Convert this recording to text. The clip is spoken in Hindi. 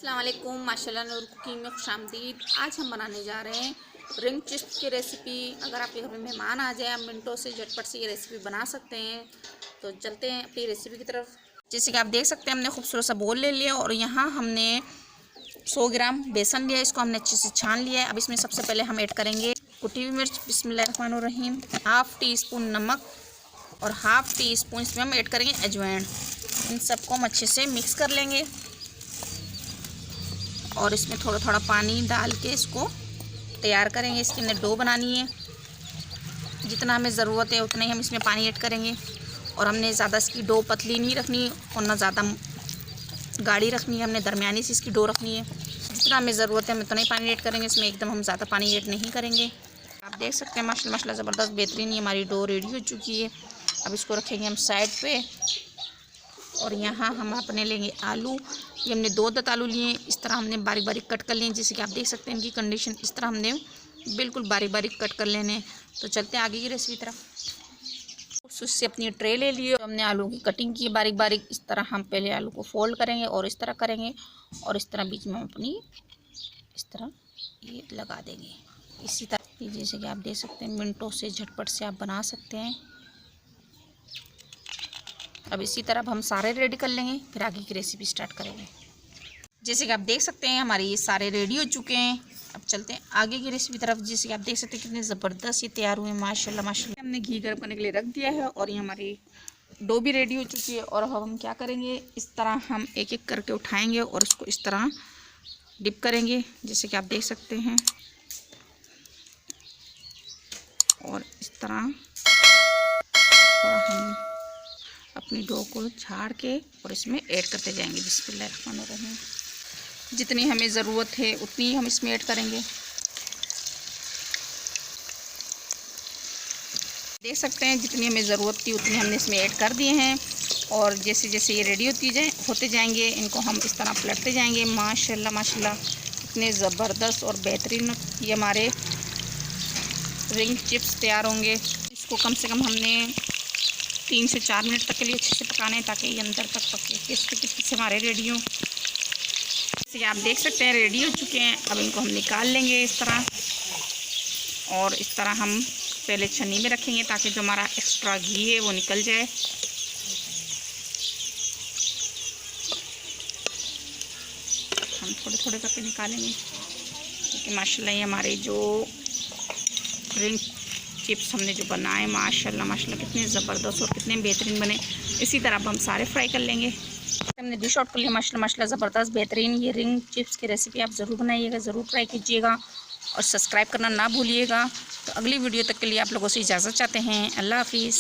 अस्सलाम वालेकुम, माशाल्लाह नूर कुकिंग में खुशामदीद। आज हम बनाने जा रहे हैं रिंग चिप्स की रेसिपी। अगर आपके घर में मेहमान आ जाए, आप मिनटों से झटपट से ये रेसिपी बना सकते हैं। तो चलते हैं अपनी रेसिपी की तरफ। जैसे कि आप देख सकते हैं, हमने खूबसूरत सा बोल ले लिया और यहाँ हमने 100 ग्राम बेसन लिया। इसको हमने अच्छे से छान लिया है। अब इसमें सबसे पहले हम ऐड करेंगे कुटी हुई मिर्च, बिस्मिल्लाहिर्रहमानिर्रहीम, हाफ़ टी स्पून नमक और हाफ़ टी स्पून इसमें हम ऐड करेंगे अजवाइन। इन सबको हम अच्छे से मिक्स कर लेंगे और इसमें थोड़ा थोड़ा पानी डाल के इसको तैयार करेंगे। इसकी हमने डो बनानी है। जितना हमें ज़रूरत है उतना ही हम इसमें पानी ऐड करेंगे और हमने ज़्यादा इसकी डो पतली नहीं रखनी और ना ज़्यादा गाढ़ी रखनी है। हमने दरमियानी सी इसकी डो रखनी है। जितना हमें ज़रूरत है हम उतना ही पानी ऐड करेंगे। इसमें एकदम हम ज़्यादा पानी ऐड नहीं करेंगे। आप देख सकते हैं माशाल्लाह ज़बरदस्त बेहतरीन हमारी डो रेडी हो चुकी है। अब इसको रखेंगे हम साइड पे और यहाँ हम अपने लेंगे आलू। ये हमने 2 अदद आलू लिए। इस तरह हमने बारीक बारीक कट कर लिए। जैसे कि आप देख सकते हैं इनकी कंडीशन इस तरह हमने बिल्कुल बारीक बारीक कट कर लेने। तो चलते हैं आगे की रेसिपी तरफ। उससे अपनी ट्रे ले लिए, तो हमने आलू की कटिंग की बारीक बारीक। इस तरह हम पहले आलू को फोल्ड करेंगे और इस तरह करेंगे और इस तरह बीच में हम अपनी इस तरह ये लगा देंगे। इसी तरह जैसे कि आप देख सकते हैं मिनटों से झटपट से आप बना सकते हैं। अब इसी तरह हम सारे रेडी कर लेंगे, फिर आगे की रेसिपी स्टार्ट करेंगे। जैसे कि आप देख सकते हैं हमारे ये सारे रेडी हो चुके हैं। अब चलते हैं आगे की रेसिपी तरफ। जैसे कि आप देख सकते हैं कितने ज़बरदस्त ये तैयार हुए हैं माशाल्लाह माशाल्लाह। हमने घी गर्म करने के लिए रख दिया है और ये हमारी डो भी रेडी हो चुकी है। और अब हम क्या करेंगे, इस तरह हम एक एक करके उठाएँगे और उसको इस तरह डिप करेंगे। जैसे कि आप देख सकते हैं और इस तरह थोड़ा हम अपनी डो को झाड़ के और इसमें ऐड करते जाएंगे। बिस्मिल्लाहिर्रहमानिर्रहीम। जितनी हमें ज़रूरत है उतनी हम इसमें ऐड करेंगे। देख सकते हैं जितनी हमें ज़रूरत थी उतनी हमने इसमें ऐड कर दिए हैं। और जैसे जैसे ये रेडी होते जाएंगे इनको हम इस तरह पलटते जाएंगे। माशाल्लाह माशाल्लाह इतने ज़बरदस्त और बेहतरीन ये हमारे रिंग चिप्स तैयार होंगे। इसको कम से कम हमने 3 से 4 मिनट तक के लिए अच्छे से पकाना है ताकि ये अंदर तक पके। किस से हमारे रेडी हो। जैसे आप देख सकते हैं रेडी हो चुके हैं। अब इनको हम निकाल लेंगे इस तरह और इस तरह हम पहले छन्नी में रखेंगे ताकि जो हमारा एक्स्ट्रा घी है वो निकल जाए। हम थोड़े थोड़े करके निकालेंगे क्योंकि माशाल्लाह ये हमारे जो रिंग चिप्स हमने जो बनाए माशाल्लाह माशाल्लाह कितने ज़बरदस्त और कितने बेहतरीन बने। इसी तरह अब हम सारे फ्राई कर लेंगे। हमने डिश आउट कर लिया माशाल्लाह माशाल्लाह ज़बरदस्त बेहतरीन ये रिंग चिप्स की रेसिपी आप ज़रूर बनाइएगा, ज़रूर ट्राई कीजिएगा और सब्सक्राइब करना ना भूलिएगा। तो अगली वीडियो तक के लिए आप लोगों से इजाज़त चाहते हैं। अल्लाह हाफिज़।